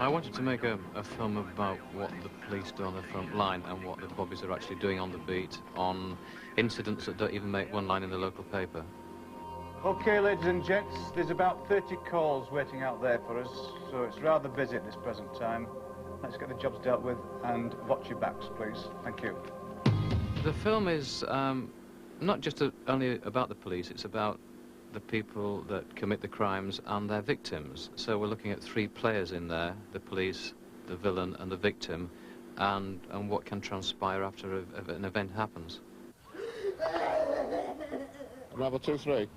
I wanted to make a film about what the police do on the front line and what the bobbies are actually doing on the beat on incidents that don't even make one line in the local paper. OK, ladies and gents, there's about 30 calls waiting out there for us, so it's rather busy at this present time. Let's get the jobs dealt with and watch your backs, please. Thank you. The film is not just only about the police, it's about the people that commit the crimes and their victims. So we're looking at three players in there, the police, the villain and the victim, and what can transpire after an event happens. Level 2-3.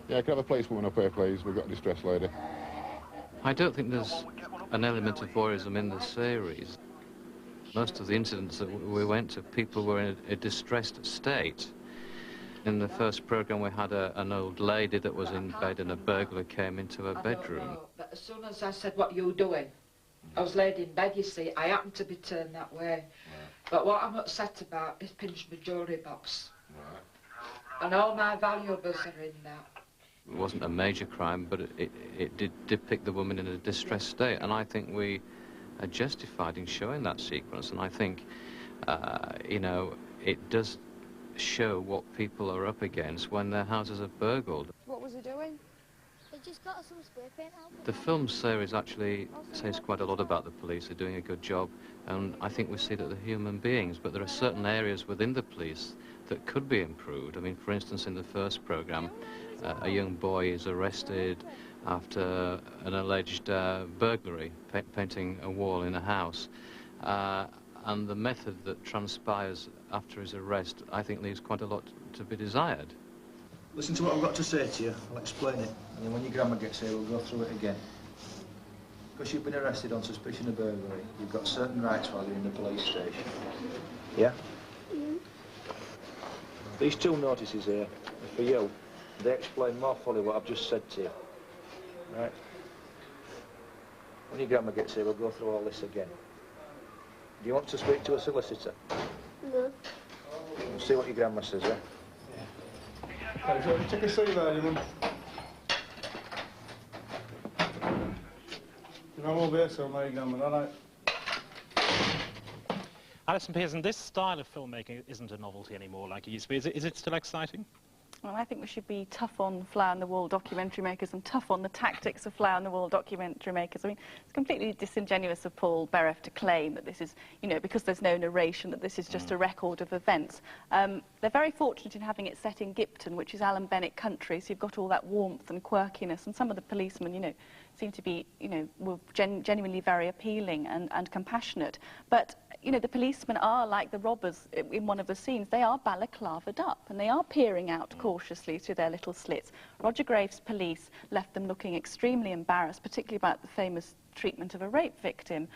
Yeah, can I have a policewoman up here, please? We've got a distressed lady. I don't think there's an element of voyeurism in the series. Most of the incidents that we went to, people were in a distressed state. In the first programme, we had an old lady that was in bed and a burglar came into her bedroom. I don't know, but as soon as I said, "What are you doing?" I was laid in bed, you see. I happened to be turned that way. Right. But what I'm upset about is pinched my jewellery box. Right. And all my valuables are in that. It wasn't a major crime, but it did depict the woman in a distressed state, and I think we are justified in showing that sequence, and I think, you know, it does show what people are up against when their houses are burgled. What was he doing? He just got some spray paint out. The film series actually says quite a lot about the police. They're doing a good job, and I think we see that they're human beings, but there are certain areas within the police that could be improved. I mean, for instance, in the first programme, a young boy is arrested after an alleged burglary, painting a wall in a house. And the method that transpires after his arrest, I think, leaves quite a lot to be desired. Listen to what I've got to say to you. I'll explain it. And then when your grandma gets here, we'll go through it again. Because you've been arrested on suspicion of burglary, you've got certain rights while you're in the police station. Yeah? Mm-hmm. These two notices here are for you. They explain more fully what I've just said to you. Right? When your grandma gets here, we'll go through all this again. Do you want to speak to a solicitor? No. We'll see what your grandma says, yeah? Yeah. Okay, so take a seat there, you mum. Your mum will be here, so my grandma, all right? Alison Pearson, this style of filmmaking isn't a novelty anymore like it used to be. Is it still exciting? Well, I think we should be tough on fly-on-the-wall documentary makers and tough on the tactics of fly-on-the-wall documentary makers. I mean, it's completely disingenuous of Paul Bereth to claim that this is, you know, because there's no narration, that this is just a record of events. They're very fortunate in having it set in Gipton, which is Alan Bennett country, so you've got all that warmth and quirkiness, and some of the policemen, you know, seem to be, you know, were genuinely very appealing and compassionate. But you know, the policemen are like the robbers in one of the scenes. They are balaclavaed up and they are peering out cautiously through their little slits. Roger Graves' police left them looking extremely embarrassed, particularly about the famous treatment of a rape victim.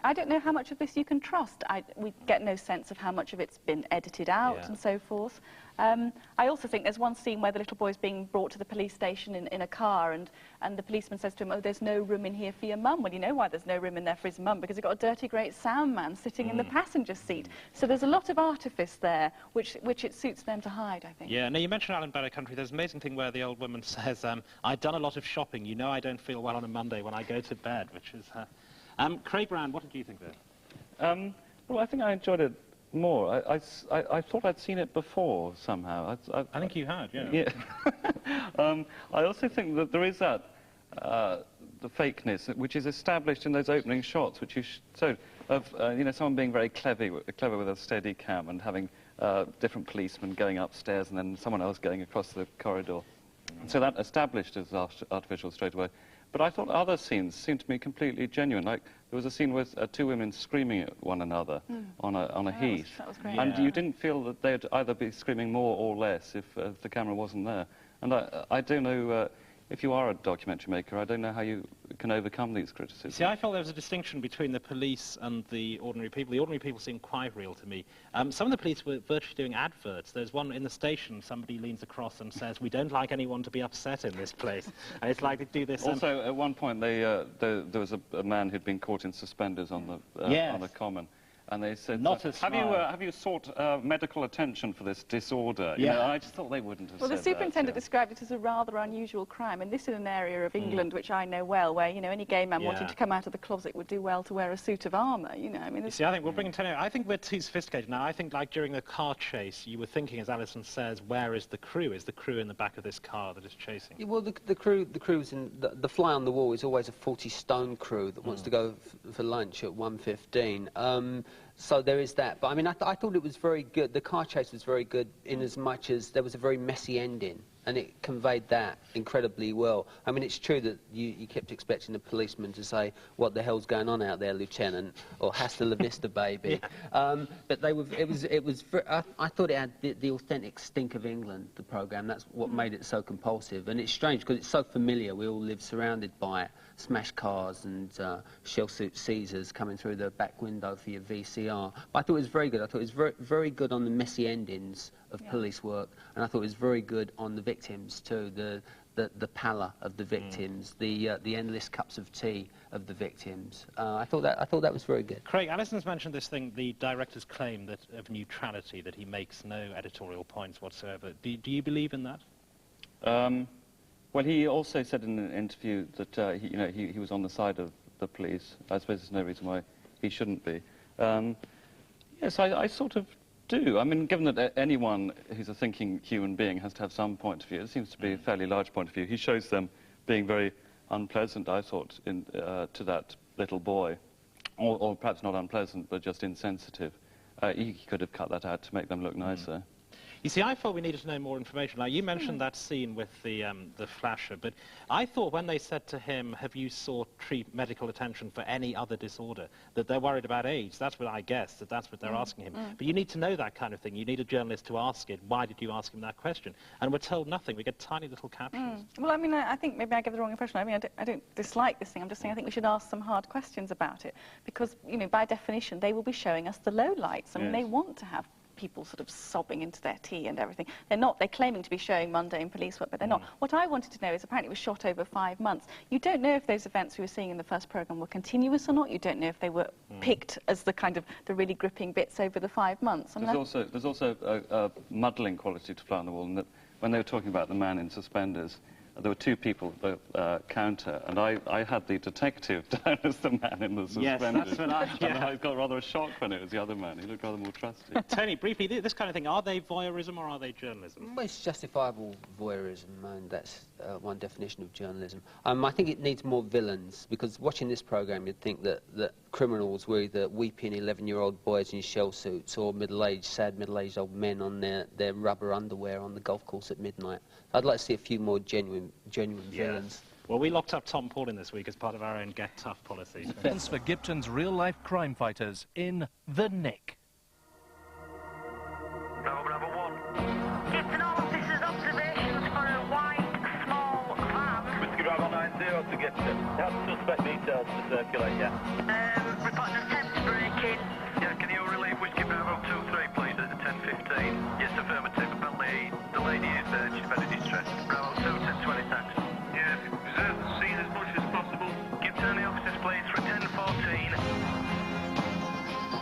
I don't know how much of this you can trust. We get no sense of how much of it's been edited out and so forth. I also think there's one scene where the little boy's being brought to the police station in a car and the policeman says to him, "Oh, there's no room in here for your mum." Well, you know why there's no room in there for his mum, because he's got a dirty great sound man sitting in the passenger seat. So there's a lot of artifice there, which it suits them to hide, I think. Yeah, now you mentioned Alan Bennett country. There's an amazing thing where the old woman says, "I've done a lot of shopping. You know I don't feel well on a Monday when I go to bed," which is... Craig Brown, what did you think there? Well, I think I enjoyed it more. I thought I'd seen it before somehow. I think you had, yeah. Yeah. I also think that there is that the fakeness which is established in those opening shots, which you showed of you know, someone being very clever with a steady cam and having different policemen going upstairs and then someone else going across the corridor. So that established as artificial straight away. But I thought other scenes seemed to me completely genuine. Like there was a scene with two women screaming at one another on a heath, that was great. and you didn't feel that they'd either be screaming more or less if the camera wasn't there. And I don't know if you are a documentary maker, I don't know how you can overcome these criticisms. See, I felt there was a distinction between the police and the ordinary people. The ordinary people seemed quite real to me. Some of the police were virtually doing adverts. There's one in the station, somebody leans across and says, "We don't like anyone to be upset in this place." And it's like they do this... Also, at one point, there was a man who'd been caught in suspenders on the common. And they said, Not a have you sought medical attention for this disorder? You know, I just thought they wouldn't have said that. Well, the superintendent that, described it as a rather unusual crime, and this is an area of England which I know well, where, you know, any gay man wanting to come out of the closet would do well to wear a suit of armour, you know. I mean, you see, I think we're bringing I think we're too sophisticated now. I think, like, during the car chase, you were thinking, as Alison says, where is the crew? Is the crew in the back of this car that is chasing? Yeah, well, the crew's in... The fly on the wall is always a 40-stone crew that wants to go for lunch at 1:15. So there is that. But, I mean, I thought it was very good. The car chase was very good in as much as there was a very messy ending, and it conveyed that incredibly well. I mean, it's true that you kept expecting the policeman to say, "What the hell's going on out there, Lieutenant?" or "Hasta la vista, baby." But they were... I thought it had the authentic stink of England, the programme. That's what made it so compulsive. And it's strange, because it's so familiar. We all live surrounded by it. Smash cars and shell suit Caesars coming through the back window for your VCR. But I thought it was very good. I thought it was very, very good on the messy endings of police work, and I thought it was very good on the victims too. The pallor of the victims, the endless cups of tea of the victims. I thought that was very good. Craig, Alison's mentioned this thing, the director's claim that of neutrality, that he makes no editorial points whatsoever. Do you believe in that? Well, he also said in an interview that he was on the side of the police. I suppose there's no reason why he shouldn't be. Yes, I sort of do. I mean, given that anyone who's a thinking human being has to have some point of view, it seems to be a fairly large point of view. He shows them being very unpleasant, I thought, to that little boy. Or perhaps not unpleasant, but just insensitive. He could have cut that out to make them look nicer. You see, I thought we needed to know more information. Now, you mentioned that scene with the flasher, but I thought when they said to him, "Have you sought medical attention for any other disorder?" that they're worried about AIDS. That's what I guessed, that's what they're asking him. But you need to know that kind of thing. You need a journalist to ask it. Why did you ask him that question? And we're told nothing. We get tiny little captions. Well, I mean, I think maybe I give the wrong impression. I mean, I don't dislike this thing. I'm just saying I think we should ask some hard questions about it, because, you know, by definition, they will be showing us the lowlights. I mean, they want to have people sort of sobbing into their tea and everything. They're claiming to be showing mundane police work, but they're not. What I wanted to know is, apparently it was shot over 5 months. You don't know if those events we were seeing in the first programme were continuous or not. You don't know if they were picked as the kind of the really gripping bits over the 5 months. I mean, there's also a muddling quality to Fly on the Wall, in that when they were talking about the man in suspenders, there were two people at the counter, and I had the detective down as the man in the suspenders. Yes, that's what and I got rather a shock when it was the other man. He looked rather more trusty. Tony, briefly, this kind of thing, are they voyeurism or are they journalism? Well, it's justifiable voyeurism, and that's one definition of journalism. I think it needs more villains, because watching this programme, you'd think that criminals were either weeping 11-year-old boys in shell suits or sad middle-aged old men on their rubber underwear on the golf course at midnight. I'd like to see a few more genuine villains. Well, we locked up Tom Paulin this week as part of our own Get Tough policy. Defence for Gipton's real-life crime fighters in The Nick. Bravo 1. Gipton all officers, observations for a white, small van. Whiskey Bravo 90 to Gipton. Have suspect details to circulate, yeah. Reporting an attempt to break in. Yeah, can you relieve Whiskey Bravo 23, please, at 10:15? Yes, affirmative. Apparently, the lady is there, she's very distressed. Bravo 2, 10:20, thanks. Yeah, reserve the scene as much as possible. Gipton, any officers, please, for 10:14.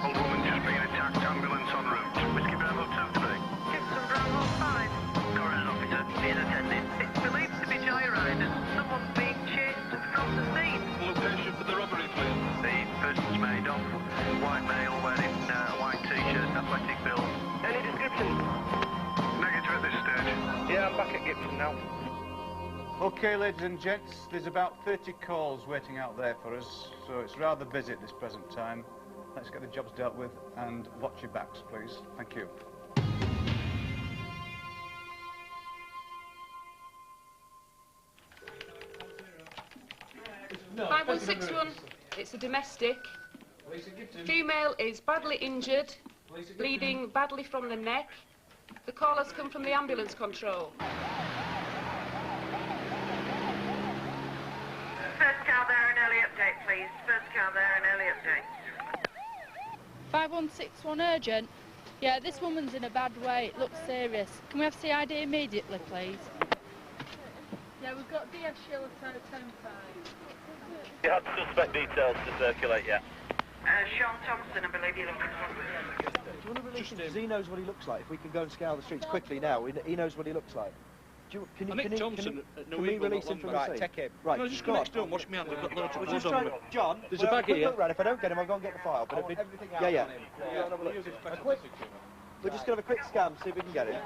Old woman just being attacked, ambulance en route. Whiskey Bravo 23. Gipton Bravo 5. Coroner officer, is attending. It's believed to be joyriders. Someone's being chased from the scene. Location for the robbery, please. The person's made off. White male wearing a white t-shirt, athletic build. Any description? Negative at this stage. Yeah, I'm back at Gipton now. OK, ladies and gents, there's about 30 calls waiting out there for us, so it's rather busy at this present time. Let's get the jobs dealt with, and watch your backs, please. Thank you. No. 5161, it's a domestic. Female is badly injured, bleeding badly from the neck. The call has come from the ambulance control. First car there, an early update, please. First car there, an early update. 5161 urgent. Yeah, this woman's in a bad way. It looks serious. Can we have CID immediately, please? Yeah, we've got DS Shiller 10-5. You have suspect details to circulate, yeah. Sean Thompson, I believe you're looking for. Do you want to release him? Because he knows what he looks like. If we can go and scour the streets quickly now, he knows what he looks like. Can we release him from the scene? Right, take him. Right, no, just go next door and wash me hands. I've got loads of blood on me. John, there's a bag here. Look round. If I don't get him, I'll go and get the file. But everything out yeah. on him. We're just going to have a quick scan, see if we can get him.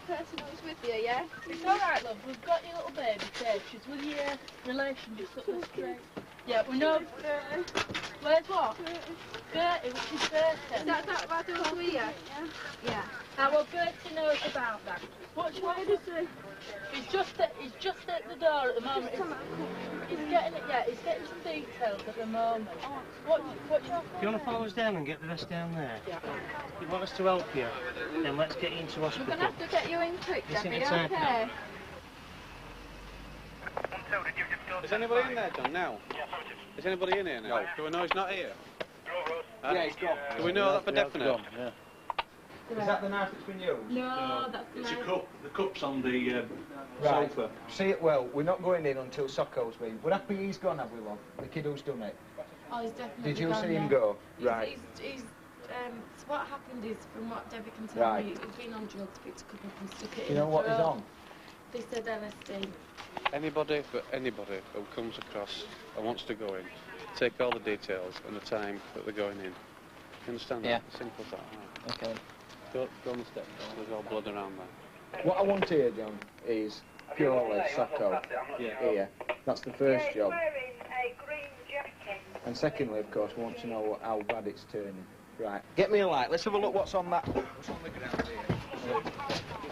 Person who's with you, yeah? It's alright, love. We've got your little baby safe. She's with your relation just up the street. Yeah, we know. Where's what? Gertie, which is Bertie. Is that bad who's with you? Yeah. Well, Bertie knows about that. What's your name? He's just at the door at the moment. He's getting some details at the moment. What's your Do you want to follow us down and get the rest down there? Yeah. If you want us to help you, then let's get you into hospital. We're going to have to get you in quick, Debbie, okay? Is anybody in there, John, now? Is anybody in here now? No. Do we know he's not here? Yeah, he's gone. Do we know that for definite? Yeah. Is that the knife that's been used? No, that's the It's knife. a cup. The cup's on the Right. sofa. See it well. We're not going in until Socko's been. We're happy he's gone, have we, love? The kid who's done it. Oh, he's definitely Did you gone, see him yeah. go? Right. So what happened is, from what Debbie can tell Right. me, he's been on drugs, picked a couple and stuck it Do you in know his what he's throat. on? They said LSD. Anybody who comes across and wants to go in, take all the details and the time that they're going in. You understand that? Yeah. Simple as that. Right. Okay. Go on the steps. There's all blood around there. What I want here, John, is purely Socko. Yeah. Here. That's the first job. wearing a green jacket. And secondly, of course, we want to know how bad it's turning. Right. Get me a light. Let's have a look what's on that. What's on the ground here?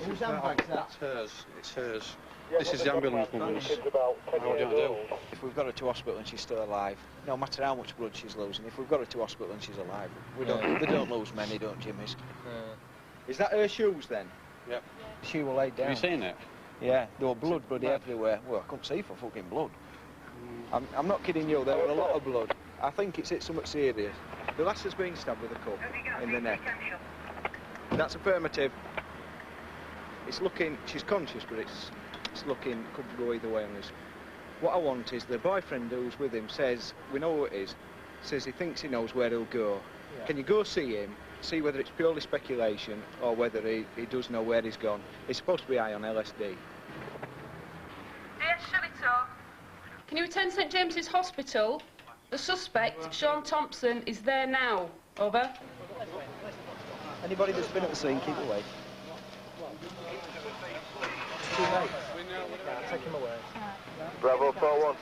Whose handbag's that? It's hers. It's hers. This is the ambulance woman's. What do you do? If we've got her to hospital and she's still alive, no matter how much blood she's losing, if we've got her to hospital and she's alive, they don't lose many, don't Jimmy's? Is that her shoes then? Yep. She will lay down. Have you seen it? Yeah, there were bloody everywhere. Well, I couldn't see for fucking blood. I'm not kidding you, there were a lot of blood. I think it's hit something serious. The lass has been stabbed with a cup in the neck. That's affirmative. It's looking, she's conscious, but it's looking, could go either way on this. What I want is the boyfriend who's with him says, we know who it is, says he thinks he knows where he'll go. Yeah. Can you go see him, see whether it's purely speculation or whether he does know where he's gone? He's supposed to be high on LSD. Dear Shillito, can you attend St James's Hospital? The suspect, Sean Thompson, is there now. Over. Anybody that's been at the scene, keep away. It's too late. Take him away. Bravo 4-1.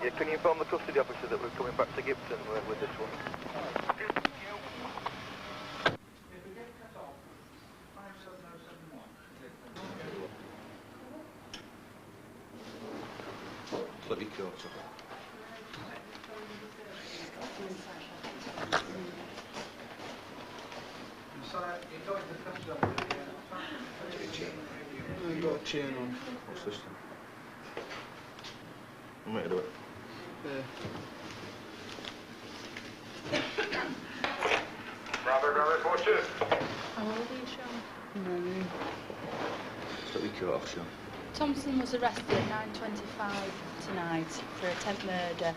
Yeah, can you inform the custody officer that we're coming back to Gipton with this one? Let me go. You got a chain on. What's this then? I'm ready to do it. Bravo 4-2. How old are you, Sean? Just let me cut off, Sean. Thompson was arrested at 9:25 tonight for attempt murder.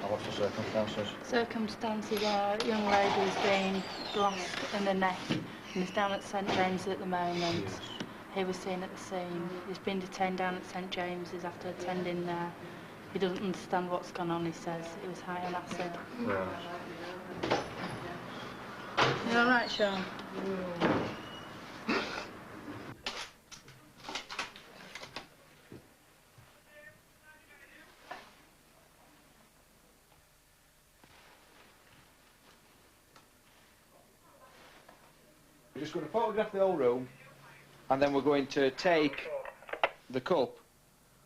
What's the circumstances? Circumstances are a young lady's been lost in the neck and is down at St James's at the moment. Yes. He was seen at the scene. He's been detained down at St James's after attending there. He doesn't understand what's gone on, he says. He was high on acid. Right. You all right, Sean? We're just going to photograph the whole room, and then we're going to take the cup.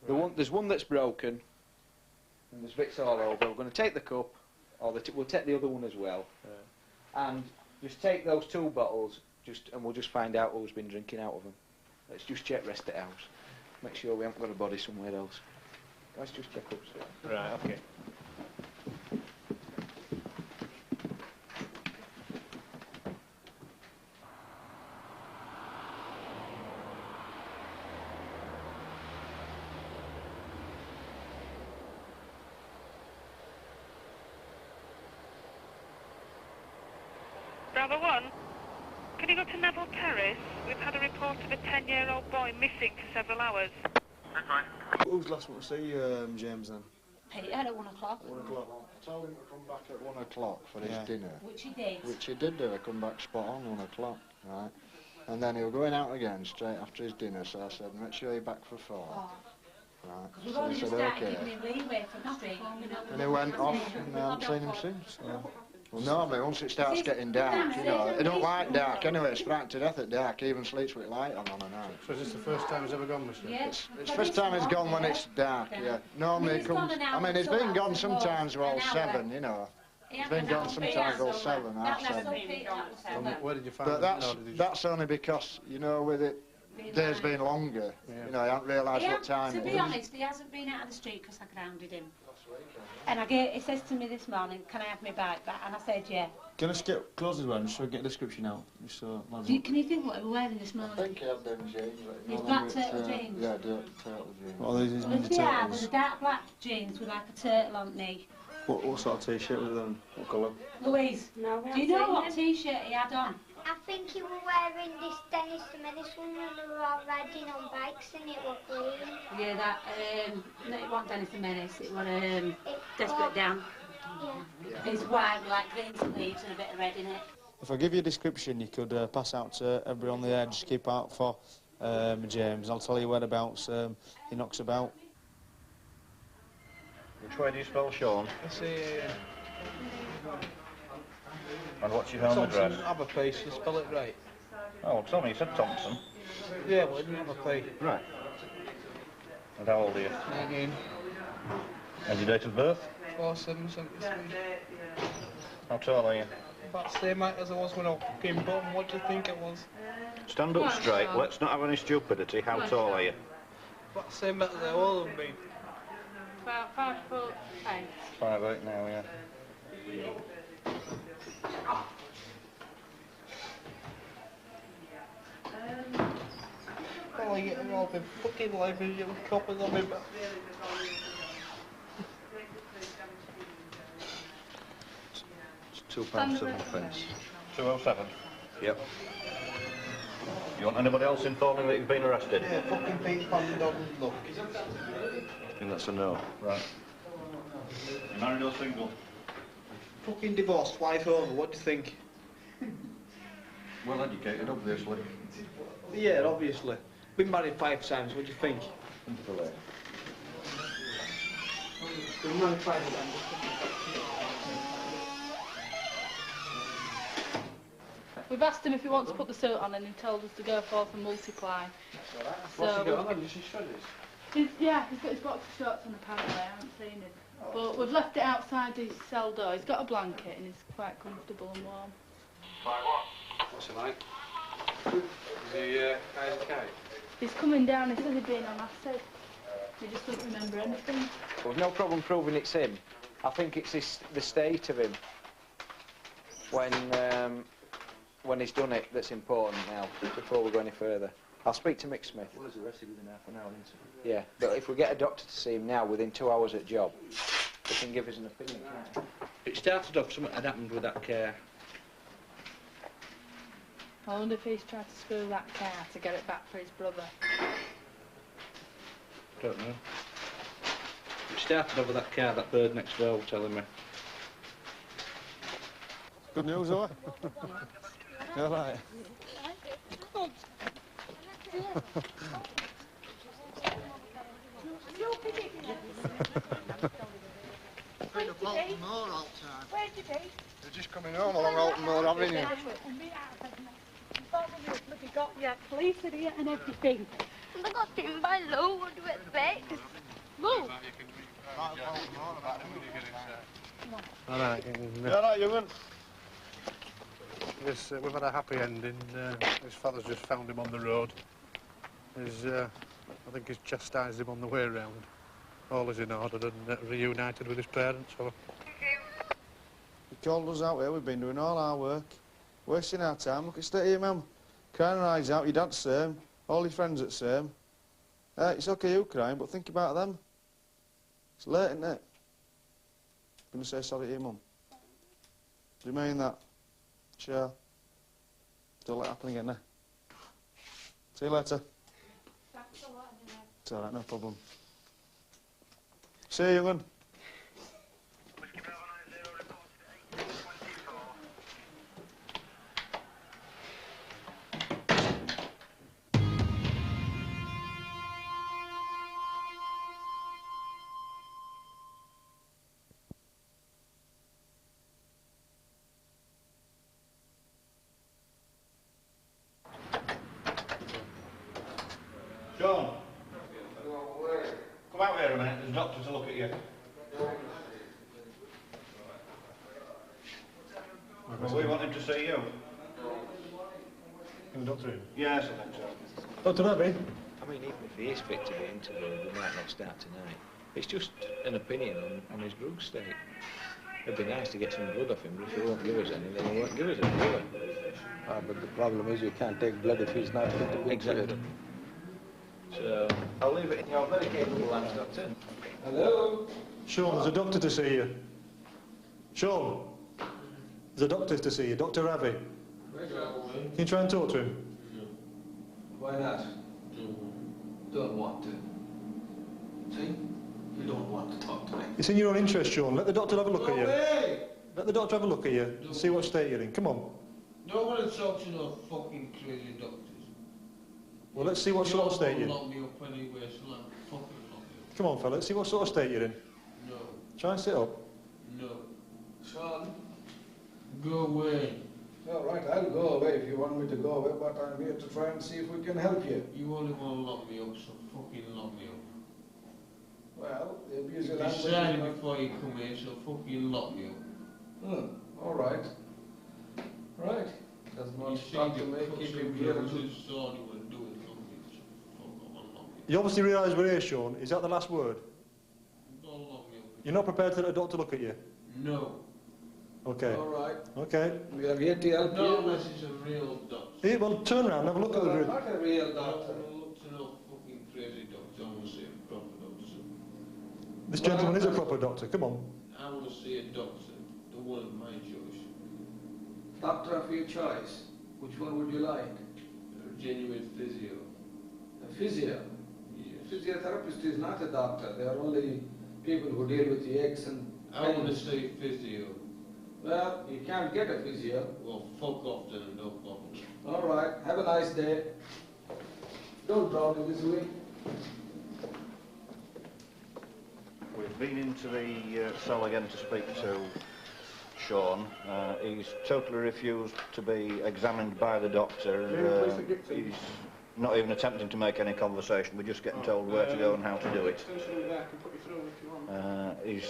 There's one that's broken, and there's bits all over. We're going to take the cup, or we'll take the other one as well, and just take those two bottles, and we'll just find out who's been drinking out of them. Let's just check rest of the house. Make sure we haven't got a body somewhere else. Let's just check upstairs. Right, okay. Bravo 1. Can you go to Neville Terrace? We've had a report of a 10-year-old boy missing for several hours. That's fine. Who's the last one to see James then? Peter at 1 o'clock. 1 o'clock. I told him to come back at 1 o'clock for his dinner. Which he did. Which he did do. He come back spot on 1 o'clock, right? And then he was going out again straight after his dinner, so I said, make sure you're back for 4. Oh. Right. Because we've So only he just said, started okay. giving him leeway from the street. And he went off, and I haven't seen him since. Well, normally, once it starts getting dark, you know, he don't like dark anyway, it's frightened to death at dark, he even sleeps with light on a night. So is this the first time he's ever gone missing? It's the first time he's gone when it's dark, yeah. Normally he comes, I mean, he's been gone sometimes all 7, you know. He's been gone sometimes all 7, half 7. Where did you find him? But that's only because, you know, with it, days being longer, you know, I haven't realised what time To it be is. honest, he hasn't been out of the street because I grounded him. And he says to me this morning, can I have my bike back? And I said, yeah. Can I skip clothes as well, just so I get a description out? Just so, Can you think what he was wearing this morning? I think he had them jeans. His black turtle jeans? Yeah, turtle jeans. What are these Well, ninja yeah, turtles? there's dark black jeans with like a turtle on knee. What sort of t-shirt was it then? What colour? Louise, do you know what t-shirt he had on? I think he was wearing this Dennis the Menace one when they were all riding on bikes and it was green. Yeah, that, no, it wasn't Dennis the Menace, it was Desperate Dan. Yeah. It's white with like green sleeves and a bit of red in it. If I give you a description, you could pass out to everybody on the air, just keep out for James. I'll tell you whereabouts he knocks about. Which way do you spell Sean? I see. And what's your home address? Aberpace, you spell it right. Oh, tell me, you said Thompson. Yeah, well, it didn't have a P. Right. And how old are you? 19. And your date of birth? 4773. How tall are you? About the same height as I was when I came bottom. What do you think it was? Stand up straight, let's not have any stupidity. How tall are you? About the same height as I was been. About 5'8". 5'8" now, yeah. Oh, you getting all been fucking life as you coppers on me back. It's £2.7. 207? Yep. You want anybody else informing that you've been arrested? Yeah, fucking Pete Pan doesn't look. I think that's a no. Right. You married or single? Fucking divorced, wife over, what do you think? Well educated, obviously. Yeah, obviously. Been married 5 times, what do you think? Unbelievable. Been married 5 times. We've asked him if he wants to put the suit on and he told us to go forth and multiply. What's he got on? Just his shredders? Yeah, he's got his boxer shorts on apparently, I haven't seen him. But we've left it outside his cell door. He's got a blanket and he's quite comfortable and warm. What's he like? Is he okay? He's coming down, he says he'd been on acid. He just doesn't remember anything. Well, there's no problem proving it's him. I think it's the state of him when he's done it that's important now, before we go any further. I'll speak to Mick Smith. Well, he's arrested within half an hour, isn't he? Yeah, but if we get a doctor to see him now within 2 hours at job, he can give us an opinion, can't he? It started off something had happened with that car. I wonder if he's tried to screw that car to get it back for his brother. Don't know. It started off with that car, that bird next door was telling me. Good news, though. You all right? Where'd you be? You're just coming home along Alton Moor, haven't you? You've got your police in here and everything. And I got him by Lou, what do you expect? Lou? All right, young one. Yes, we've had a happy ending. His father's just found him on the road. I think he's chastised him on the way round. All is in order and reunited with his parents. So. He called us out here, we've been doing all our work. Wasting our time. Look at state here, ma'am. Crying her eyes out, your dad's same. All your friends at same. It's okay you crying, but think about them. It's late, isn't it? Gonna say sorry to your mum. Do you mean that? Sure. Don't let it happen again, eh? See you later. Thanks a lot, anyway. It's all right, no problem. See you, young one. John, come out here a minute, there's a doctor to look at you. We want him to see you. In the doctor in? Yes, I think so. Dr. Abbey? I mean, even if he is fit to be interviewed, we might not start tonight. It's just an opinion on his drug state. It'd be nice to get some blood off him, but if he won't give us any, then he won't give us any, will he? But the problem is you can't take blood if he's not fit to be Exactly. So, I'll leave it in your very capable hands, Doctor. Hello? Sean, there's a doctor to see you. Sean, there's a doctor to see you, Dr. Abbey. Can you try and talk to him? Why not? Don't want to. See? You don't want to talk to me. It's in your own interest, Sean. Let the doctor have a look at you. Hey! Let the doctor have a look at you and see what state you're in. Come on. Don't want to talk to no fucking crazy doctors. Well, let's see what sort of state you're in. Lock me up anyway, so I'm fucking lock me up. Come on, fella, let's see what sort of state you're in. No. Try and sit up. No. Sean, go away. All right, I'll go away if you want me to go away, but I'm here to try and see if we can help you. You only want to lock me up, so fucking lock me up. Well, the abuse of language... Decide before you come here, so fucking lock me up. All right. Right. Doesn't want to stop to make keep him here until... You obviously realise we're here, Sean. Is that the last word? Don't lock me up. You're not prepared to let a doctor look at you? No. Okay. All right. Okay. We are here to help you. No, unless he's a real doctor. Here, well, turn around and have a look at the... I'm not a real doctor. I don't look to no fucking crazy doctor. I want to see a proper doctor. This gentleman is a proper doctor. Come on. I want to see a doctor. The one of my choice. Doctor of your choice. Which one would you like? A genuine physio. A physio? Yes. Physiotherapist is not a doctor. They are only people who deal with the aches and pains. I want to see physio. Well, you can't get a physio. Well, fuck off then, no problem. All right, have a nice day. Don't drown in this way. We've been into the cell again to speak to Sean. He's totally refused to be examined by the doctor. He's not even attempting to make any conversation. We're just getting told where to go and how to do it. He's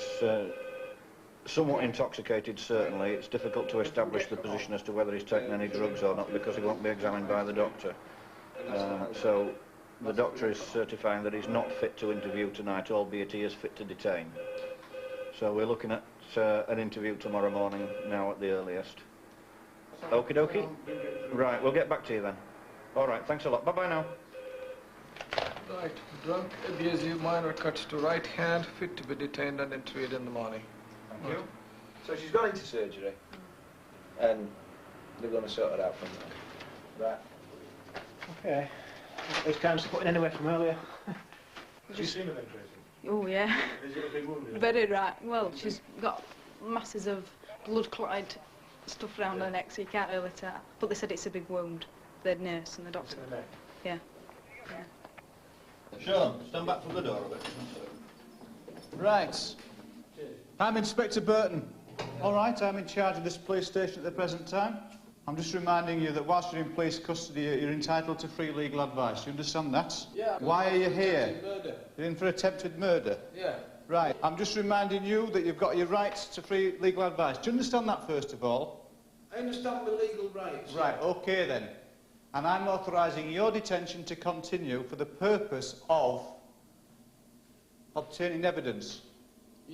somewhat intoxicated, certainly. It's difficult to establish the position as to whether he's taken any drugs or not because he won't be examined by the doctor. So the doctor is certifying that he's not fit to interview tonight, albeit he is fit to detain. So we're looking at an interview tomorrow morning now at the earliest. Okie dokie. Right, we'll get back to you then. All right, thanks a lot. Bye-bye now. Right, drunk, abusive, minor cuts to right hand, fit to be detained and interviewed in the morning. Thank you. So she's gone into surgery, and they're going to sort it out from there. Right. Okay. Those times putting anywhere from earlier. Have you seen her then, Tracy? Oh, yeah. Is it a big wound? Very right. Well, she's got masses of blood-clotted stuff around her neck, so you can't really tell. But they said it's a big wound, the nurse and the doctor. In the neck? Yeah. Sean, stand back from the door a bit. Right. I'm Inspector Burton. All right, I'm in charge of this police station at the present time. I'm just reminding you that whilst you're in police custody, you're entitled to free legal advice. You understand that? Yeah. Why are you here? Attempted murder. You're in for attempted murder? Yeah. Right. I'm just reminding you that you've got your rights to free legal advice. Do you understand that, first of all? I understand my legal rights. Right, OK then. And I'm authorising your detention to continue for the purpose of obtaining evidence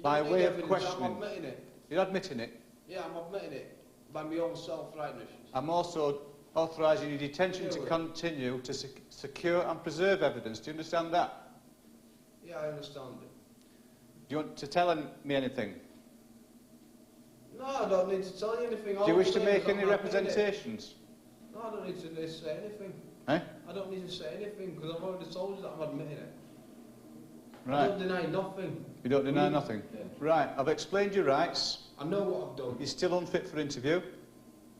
by way of questioning. I'm admitting it. You're admitting it? Yeah, I'm admitting it. By my own self-rightness. I'm also authorising your detention to continue to secure and preserve evidence. Do you understand that? Yeah, I understand it. Do you want to tell me anything? No, I don't need to tell you anything. Do you wish to make any representations? No, I don't need to say anything. Eh? I don't need to say anything because I've already told you that I'm admitting it. Right. I don't deny nothing. You don't deny nothing? Yeah. Right, I've explained your rights. I know what I've done. You're still unfit for interview.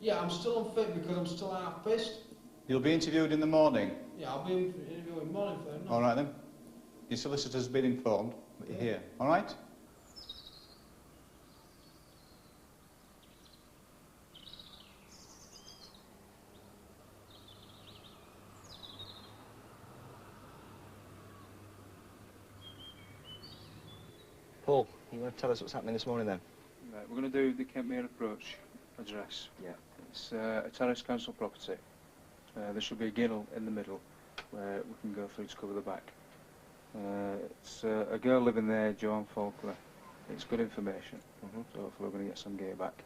Yeah, I'm still unfit because I'm still half pissed. You'll be interviewed in the morning. Yeah, I'll be interviewing morning for enough. All right then. Your solicitor's been informed that you're here. All right? Paul, you want to tell us what's happening this morning then? Right, we're going to do the Kentmere approach address. Yeah. It's a terrace council property. There should be a ginnel in the middle where we can go through to cover the back. It's a girl living there, Joan Faulkner. It's good information, so hopefully we're going to get some gear back.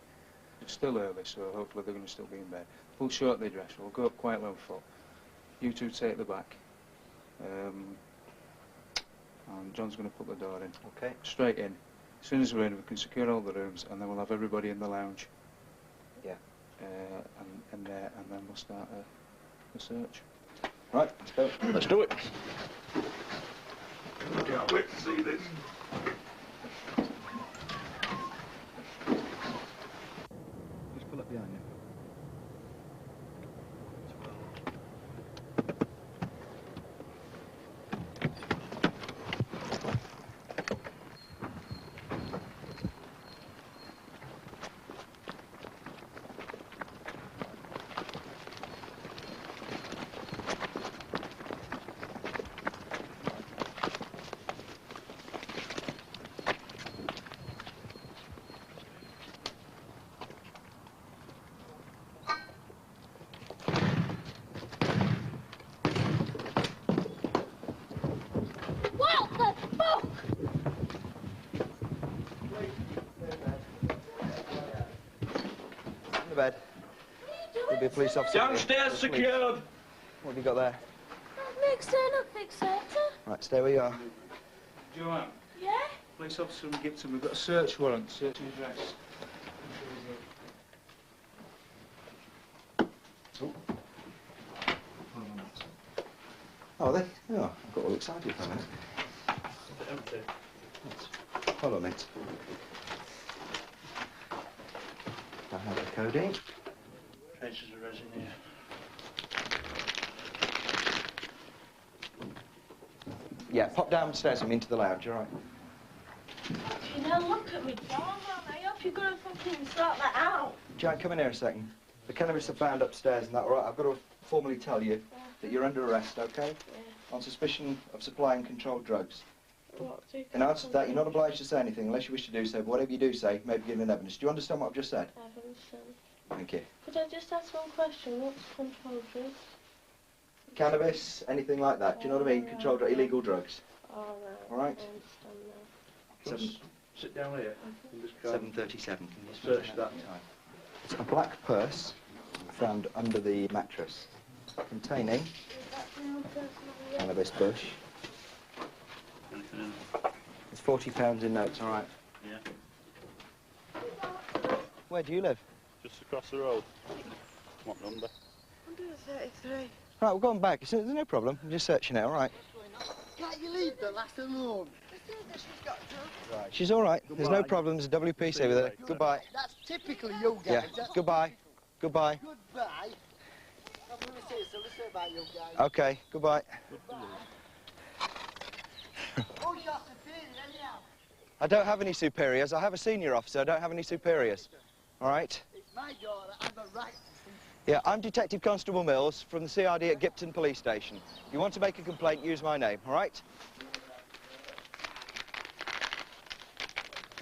It's still early, so hopefully they're going to still be in bed. We'll show the address, we'll go up quite low foot. You two take the back. And John's going to put the door in. Okay. Straight in. As soon as we're in, we can secure all the rooms, and then we'll have everybody in the lounge. Yeah. And then we'll start the search. Right, let's go. Let's do it. Can't wait to see this. Just pull up behind you. What the fuck? In the bed. There'll be a police officer. Downstairs secured. What have you got there? Mixer, not fixator. Right, stay where you are. Joanne. Yeah? Police officer from Gipton, we've got a search warrant, searching address. Oh, they? Oh, I got all excited for a minute. Empty. Hold on a minute. I have the codeine. Traces of resin here. Yeah, pop downstairs and into the lounge, all right? You know, look at me, John. I hope you're going to fucking sort that out. Jack, come in here a second. The cannabis are found upstairs and that, all right? I've got to formally tell you that you're under arrest, okay? Yeah. On suspicion of supplying controlled drugs. What, In answer to that, you're not obliged to say anything unless you wish to do so, but whatever you do say, maybe give an evidence. Do you understand what I've just said? I understand. Thank you. Could I just ask one question? What's controlled drugs? Cannabis, anything like that. Do you know what I mean? Controlled, illegal drugs. All right. All right? I understand now. Sit down here. 7:37. Search that. It's a black purse found under the mattress containing cannabis bush. Anything in? It's £40 in notes, all right? Yeah. Where do you live? Just across the road. What number? 133. Right, we're going back. There's no problem. I'm just searching it, all right? Can't you leave the lass alone? Right. She's all right. There's no problem. There's a WPC with her. Goodbye. That's typically you Yeah. guys. Goodbye. Goodbye. Goodbye. I'm going to say something about you guys. Okay. Goodbye. Who's your superior anyhow? I don't have any superiors. I have a senior officer. I don't have any superiors. All right? It's my daughter. I have a right to see. Yeah, I'm Detective Constable Mills from the CID at Gipton Police Station. If you want to make a complaint, use my name, all right?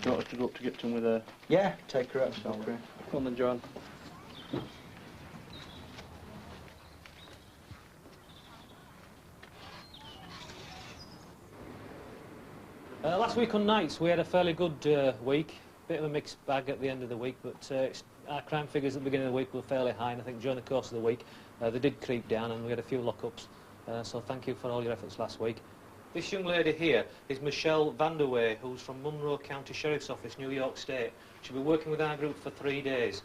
Do you want us to go up to Gipton with her? Yeah, take her up. Okay. Come on then, John. Last week on nights we had a fairly good week. Bit of a mixed bag at the end of the week, but our crime figures at the beginning of the week were fairly high, and I think during the course of the week they did creep down and we had a few lockups. So thank you for all your efforts last week. This young lady here is Michelle Vanderway, who's from Monroe County Sheriff's Office, New York State. She'll be working with our group for 3 days.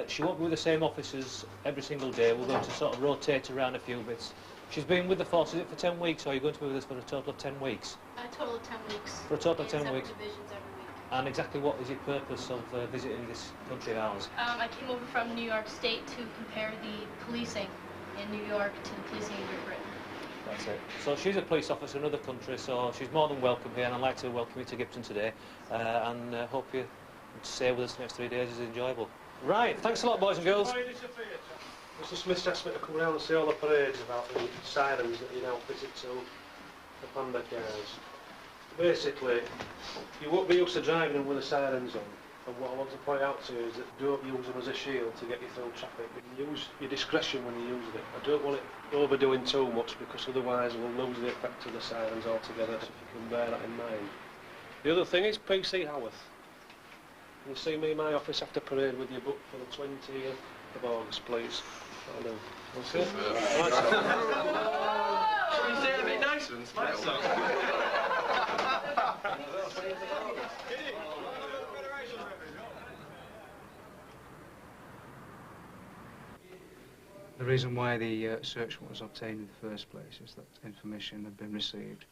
She won't be with the same officers every single day. We're going to sort of rotate around a few bits. She's been with the force, is it for 10 weeks, or are you going to be with us for a total of 10 weeks? A total of 10 weeks. For a total of 10 7 weeks. divisions every week. And exactly what is your purpose of visiting this country of ours? I came over from New York State to compare the policing in New York to the policing in Great Britain. That's it. So she's a police officer in another country, so she's more than welcome here, and I'd like to welcome you to Gipton today, and hope you stay with us the next 3 days. It's enjoyable. Right, thanks a lot, boys and girls. Mr. Smith asked me to come round and see all the parades about the sirens that you now visit to the panda cars. Basically, you won't be used to driving them with the sirens on. And what I want to point out to you is that don't use them as a shield to get you through traffic. Use your discretion when you use it. I don't want it overdoing too much, because otherwise we'll lose the effect of the sirens altogether, so if you can bear that in mind. The other thing is PC Haworth. You see me in my office after parade with your book for the 20th of August, please. That'll do. Okay? Should we say it a bit nicer and smile? The reason why the search warrant was obtained in the first place is that information had been received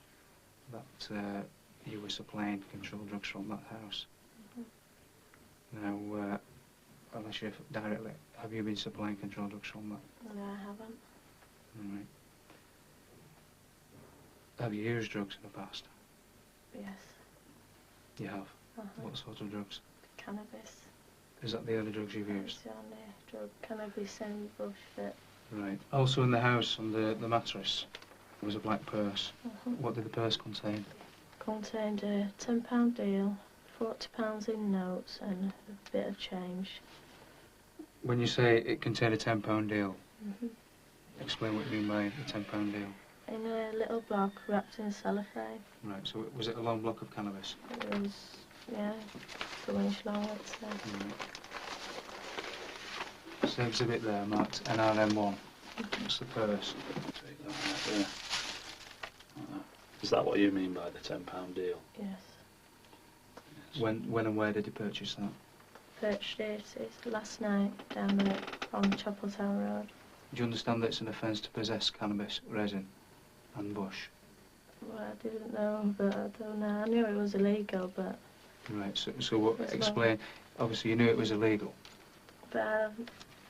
that you were supplying controlled drugs from that house. Now, unless you've directly, have you been supplying controlled drugs from that? No, I haven't. All right. Have you used drugs in the past? Yes. You have? What sort of drugs? Cannabis. Is that the only drugs you've used? It's the only drug. Cannabis and bullshit. Right. Also in the house, on the mattress, there was a black purse. What did the purse contain? Contained a £10 deal, £40 in notes and a bit of change. When you say it contained a £10 deal, explain what you mean by a £10 deal. In a little block wrapped in cellophane. Right, so was it a long block of cannabis? It was, yeah, 2 inch long, let's say. Right. So exhibit there marked NRM1. That's the purse. Take that right there. Like that. Is that what you mean by the £10 deal? Yes. When and where did you purchase that? Purchased it last night down there on Chapeltown Road. Do you understand that it's an offence to possess cannabis, resin and bush? Well, I didn't know, but I don't know. I knew it was illegal, but... Right, so what, explain, obviously you knew it was illegal. But I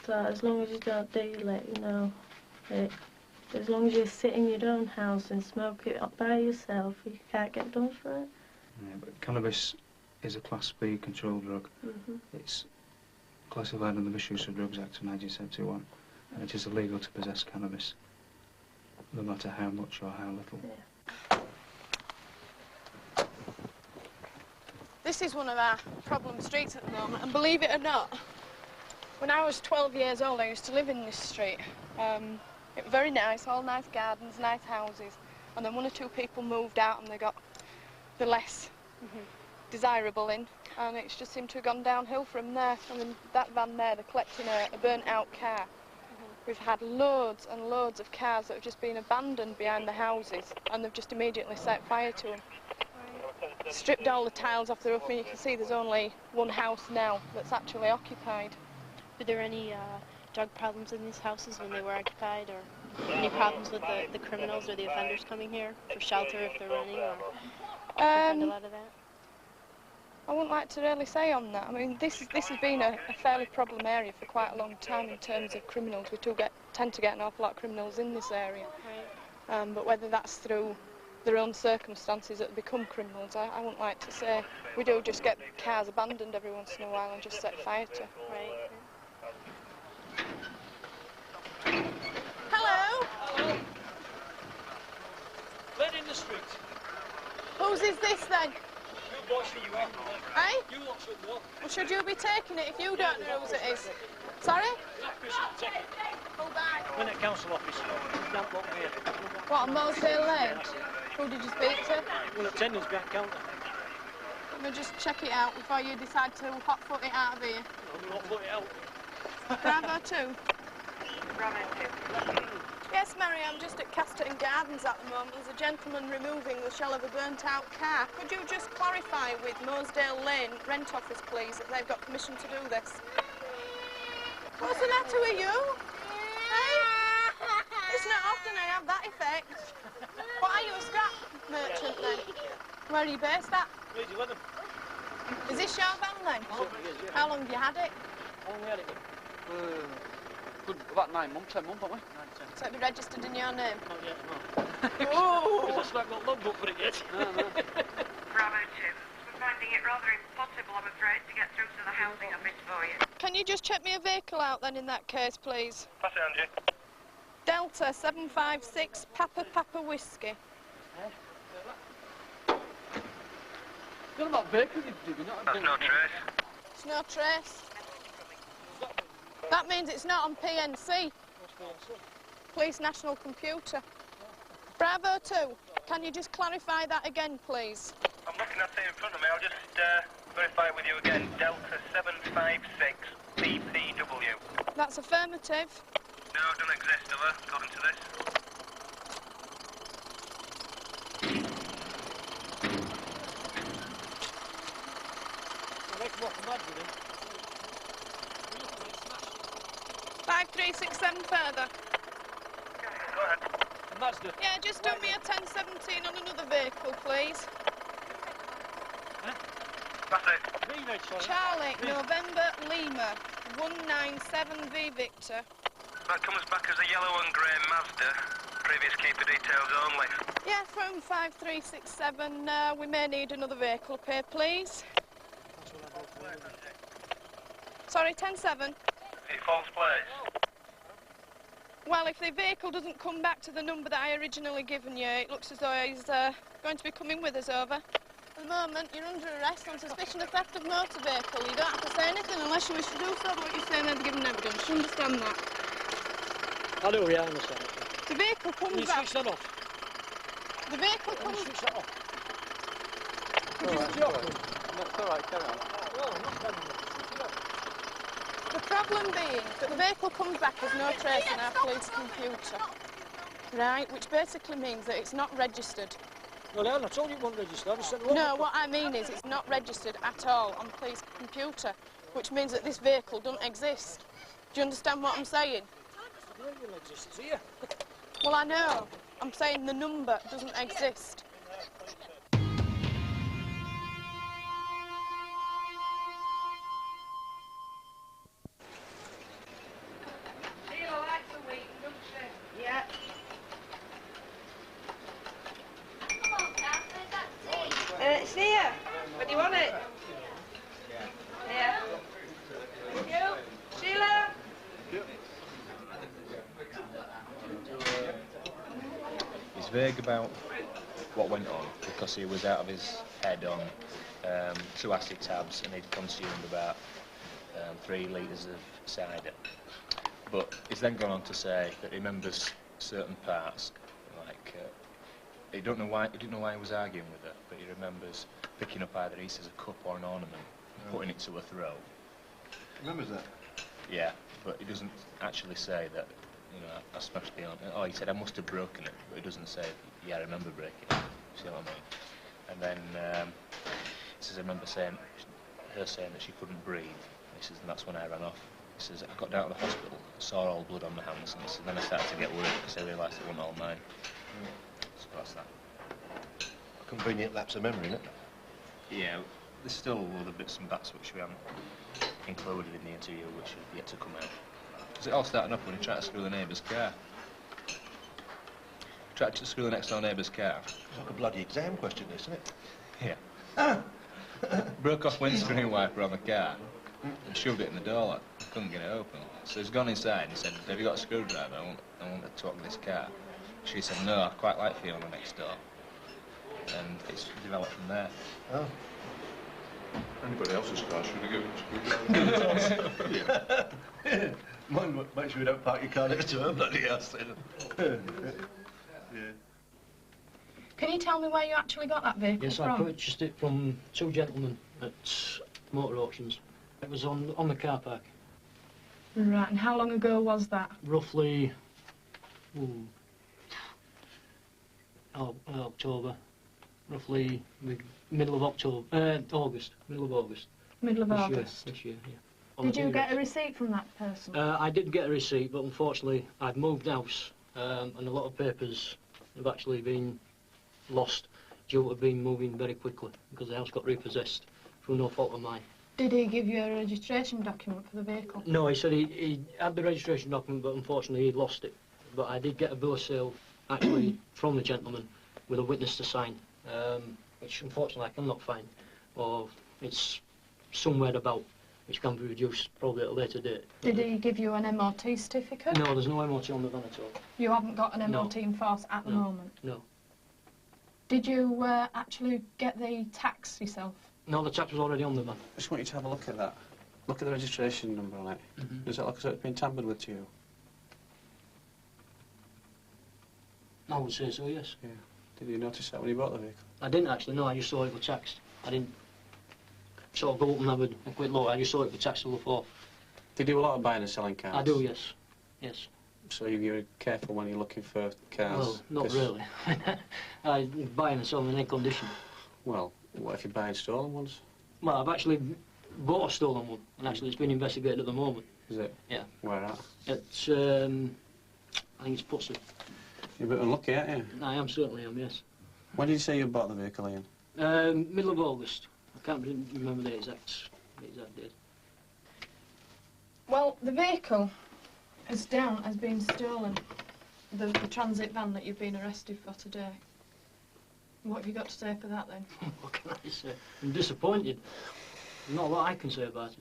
thought as long as you don't deal it, you know, as long as you sit in your own house and smoke it up by yourself, you can't get done for it. Yeah, but cannabis is a Class B controlled drug. It's classified under the Misuse of Drugs Act of 1971, and it is illegal to possess cannabis, no matter how much or how little. Yeah. This is one of our problem streets at the moment, and believe it or not, when I was 12 years old, I used to live in this street. It was very nice, all nice gardens, nice houses, and then 1 or 2 people moved out and they got the less desirable in, and it's just seemed to have gone downhill from there. I mean, that van there, they're collecting a burnt-out car. We've had loads and loads of cars that have just been abandoned behind the houses, and they've just immediately set fire to them. Stripped all the tiles off the roof, and you can see there's only one house now that's actually occupied. Were there any drug problems in these houses when they were occupied, or any problems with the criminals or the offenders coming here for shelter if they're running, or a lot of that? I wouldn't like to really say on that. I mean, this has been a fairly problem area for quite a long time in terms of criminals. We tend to get an awful lot of criminals in this area. Right. But whether that's through their own circumstances that become criminals, I wouldn't like to say. We do just get cars abandoned every once in a while and just set fire to. Right. Hello? Hello. Led in the street. Whose is this then? You boys should walk. Eh? You lot should walk. Well, should you be taking it if you don't know whose it is? Sorry? Take it. Go back. We're at council office. Don't walk here. What, on Moseley Lane? Who did you speak to? One of attendants behind counter. Let me just check it out before you decide to hot-foot it out of here. Hot-foot it out. Bravo 2? Bravo 2. Yes, Mary, I'm just at Casterton Gardens at the moment. There's a gentleman removing the shell of a burnt-out car. Could you just clarify with Mosedale Lane Rent Office, please, that they've got permission to do this? What's the matter with you? Hey? It's not often I have that effect. What are you, a scrap merchant, then? Where are you based at? Leeds, you want them? Is this your van, then? How long have you had it? How long have we had it? Good, about 9 months, 10 months, haven't we? So it'll be registered in your name? Not yet, no. Oh! Because I've not got logbook for it yet. Bravo 2. We're finding it rather impossible, I'm afraid, to get through to the housing office for you. Can you just check me a vehicle out, then, in that case, please? Pass it, Angie. Delta 756 Papa Whiskey. You're about vehicle, you're not... That's no trace. It's no trace. That means it's not on PNC. Police National Computer. Bravo 2, can you just clarify that again, please? I'm looking at it in front of me. I'll just verify it with you again. Delta 756 PPW. That's affirmative. No, it doesn't exist, does it, according to this? Make them off mad with him. 5367 further. Go ahead. Mazda. Yeah, just do me a 1017 on another vehicle, please. That's it. Charlie, November, Lima, 197V Victor. That comes back as a yellow and grey Mazda. Previous keeper details only. Yeah, from 5367, we may need another vehicle up here, please. Sorry, 107. It false place. Well, if the vehicle doesn't come back to the number that I originally given you, it looks as though he's going to be coming with us over. At the moment, you're under arrest on suspicion of theft of motor vehicle. You don't have to say anything unless you wish to do so, but what you're saying they've given evidence. You understand that? I do, yeah, I understand it. The vehicle comes Can you back... switch that off? The vehicle Can you comes... switch that off? That's all right, carry on. The problem being that the vehicle comes back as no trace in our police computer. Right, which basically means that it's not registered. Well, I told you it wasn't registered. I just said No, what I mean is it's not registered at all on police computer, which means that this vehicle doesn't exist. Do you understand what I'm saying? The vehicle exists here. Well, I know. I'm saying the number doesn't exist. Yeah. It's here. What do you want it? Yeah. Thank you. Sheila? He's vague about what went on because he was out of his head on 2 acid tabs and he'd consumed about 3 litres of cider. But he's then gone on to say that he remembers certain parts, like he didn't know why he was arguing with her, but he remembers picking up either he says a cup or an ornament, and putting it to her throat. Remembers that? Yeah, but he doesn't actually say that. You know, I smashed the ornament. Oh, he said I must have broken it, but he doesn't say. Yeah, I remember breaking it. See what I mean? And then he says I remember her saying that she couldn't breathe. He says, and that's when I ran off. He says, I got down to the hospital, saw all blood on my hands, and he said, then I started to get worried because I realised it wasn't all mine. So that's that. A convenient lapse of memory, isn't it? Yeah, there's still other bits and bats which we haven't included in the interview, which have yet to come out. Because it all started off when he tried to screw the neighbour's car. Tried to screw the next door neighbour's car. It's like a bloody exam question, isn't it? Yeah. Broke off windscreen wiper on the car and shoved it in the door lock. Couldn't get it open. So he's gone inside and said, have you got a screwdriver? I want to talk this car. She said, no, I quite like Fiona next door. And it's developed from there. Oh. Anybody else's car should have given a screwdriver. Yeah. Mind, make sure you don't park your car next to her bloody house then. Yeah. Can you tell me where you actually got that vehicle Yes, from? I purchased it from 2 gentlemen at motor auctions. It was on the car park. Right, and how long ago was that? Roughly October, roughly middle of October, August, middle of August. Middle of this August. Year, this year, yeah. Did you get a receipt from that person? I did get a receipt, but unfortunately I'd moved house, and a lot of papers have actually been lost due to being moving very quickly because the house got repossessed through no fault of mine. Did he give you a registration document for the vehicle? No, he said he had the registration document, but unfortunately he lost it. But I did get a bill of sale, actually, from the gentleman with a witness to sign, which unfortunately I cannot find, or it's somewhere about, which can be reduced probably at a later date. Did he give you an MOT certificate? No, there's no MOT on the van at all. You haven't got an No. MOT in force at the No. moment? No. Did you actually get the tax yourself? No, the tax was already on the van. I just want you to have a look at that. Look at the registration number on it. Does it look as though it's been tampered with to you? I would say so, yes. Yeah. Did you notice that when you bought the vehicle? I didn't actually, no, I just saw it was taxed. I didn't sort of go up and have a quick look, I just saw it was taxed to the floor. Do you do a lot of buying and selling cars? I do, yes. Yes. So you're careful when you're looking for cars? Well, not really. I buy and sell them in any condition. Well, what if you're buying stolen ones? Well, I've actually bought a stolen one, and actually it's been investigated at the moment. Is it? Yeah. Where at? It's, I think it's Pussy. You're a bit unlucky, aren't you? I am, certainly am, yes. When did you say you bought the vehicle, Ian? Middle of August. I can't remember the exact date. Well, the vehicle is down as being stolen. The transit van that you've been arrested for today. What have you got to say for that then? What can I say? I'm disappointed. Not a lot I can say about it.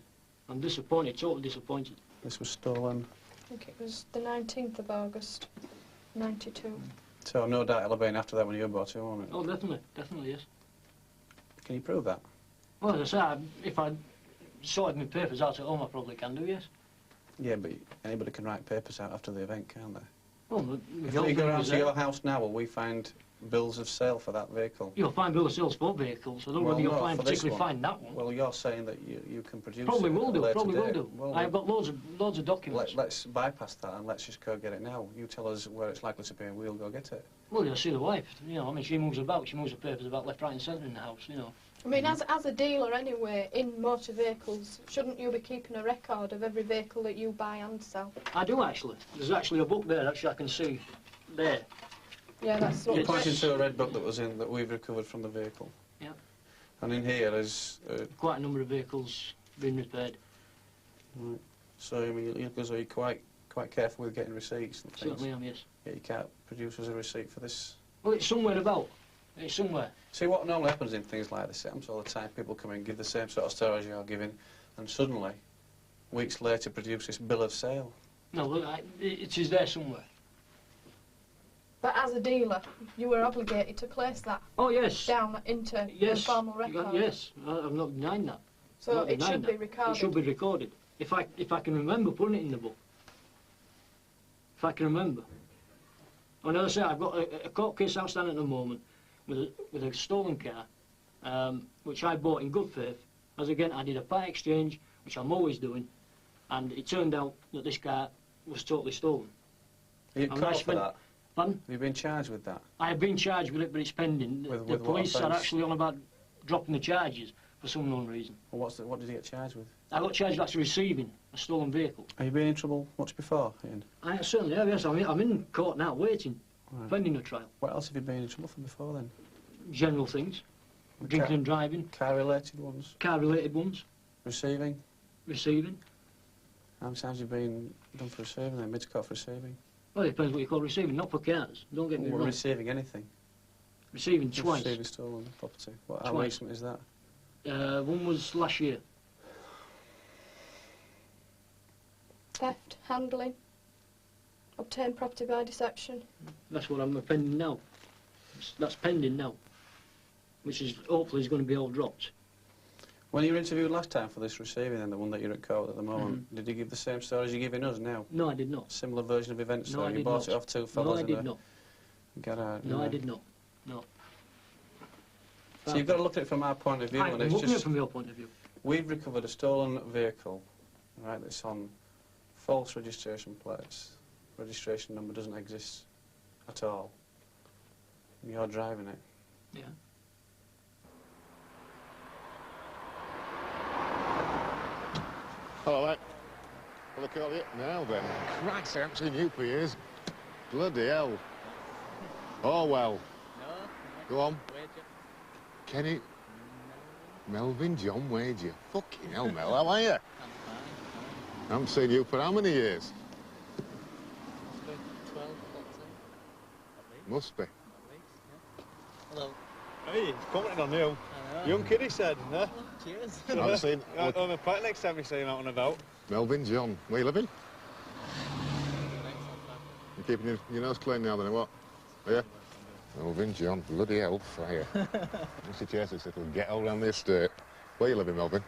I'm disappointed, totally disappointed. This was stolen. I think it was the 19th of August, 92. So no doubt it'll have been after that when you bought it, won't it? Oh, definitely, definitely, yes. Can you prove that? Well, as I say, if I sorted my papers out at home, I probably can do, yes. Yeah, but anybody can write papers out after the event, can't they? Well, If we go around to your house now, will we find bills of sale for that vehicle? You'll find bill of sales for vehicles. I don't know whether you'll particularly find that one. Well, you're saying that you can produce Probably it will at a do, later probably will date. do. Well, I've got loads of documents. Let's bypass that and let's just go get it now. You tell us where it's likely to be and we'll go get it. Well, you'll see the wife, you know, I mean, she moves about, she moves the papers about left, right and centre in the house, you know. I mean, as a dealer anyway, in motor vehicles, shouldn't you be keeping a record of every vehicle that you buy and sell? I do, actually. There's actually a book there, actually, I can see there. Yeah, that's what... You're pointing to a red book that we've recovered from the vehicle. Yeah. And in here is... quite a number of vehicles being repaired. Right. So, I mean, you look as though you're quite careful with getting receipts and things. Certainly am, yes. Yeah, you can't produce us a receipt for this. Well, it's somewhere about. It's somewhere. See, what normally happens in things like this, it happens all the time. People come in, give the same sort of stories you're giving, and suddenly, weeks later, produce this bill of sale. No, look, it is there somewhere. But as a dealer, you were obligated to place that down into the formal record. Yes, I'm not denying that. So it should be recorded. It should be recorded. If I can remember putting it in the book. If I can remember. And as I say, I've got a court case outstanding at the moment with a stolen car, which I bought in good faith. As again, I did a part exchange, which I'm always doing, and it turned out that this car was totally stolen. Are you caught for that? Pardon? Have you been charged with that? I have been charged with it, but it's pending. The police are actually on about dropping the charges for some unknown reason. Well, what did you get charged with? I got charged with actually receiving a stolen vehicle. Have you been in trouble much before, Ian? I certainly have, yes. I'm in court now, waiting, pending a trial. What else have you been in trouble for before, then? General things. Drinking and driving. Car-related ones? Car-related ones. Receiving? Receiving. How many times have you been done for receiving, then? Mid-court for receiving? Well, it depends what you call receiving, not for cars. Don't get me wrong. Receiving anything? Receiving twice. Receiving stolen property. How recent is that? One was last year. Theft, handling, obtain property by deception. That's what I'm pending now. That's pending now. Which is hopefully is going to be all dropped. When you were interviewed last time for this receiving and the one that you're at court at the moment, did you give the same story as you're giving us now? No, I did not. Similar version of events, No, I you did bought not. it off two fellas? No, I did not. No, I did not. No. So you've got to look at it from our point of view. I'm looking at it from your point of view. We've recovered a stolen vehicle, right, that's on false registration plates. registration number doesn't exist at all, and you're driving it. Yeah. Hello, mate. What do I call you? Now then. Christ, I haven't seen you for years. Bloody hell. Oh, well. No. Go on. Wager. Kenny. Melvin John Wager. Fucking hell, Mel, how are you? I'm fine. I haven't seen you for how many years? 12, 14. Must be. Hello. Hey, he's commenting on you. I know. Young kid, he said, huh? Cheers. I haven't seen... On the pack next time you see him out and about. Melvin John. Where you living? You keeping your nose clean now, then, or what? Are you? Melvin John. Bloody hell, fire. What's your chase this little ghetto around the estate? Where you living, Melvin?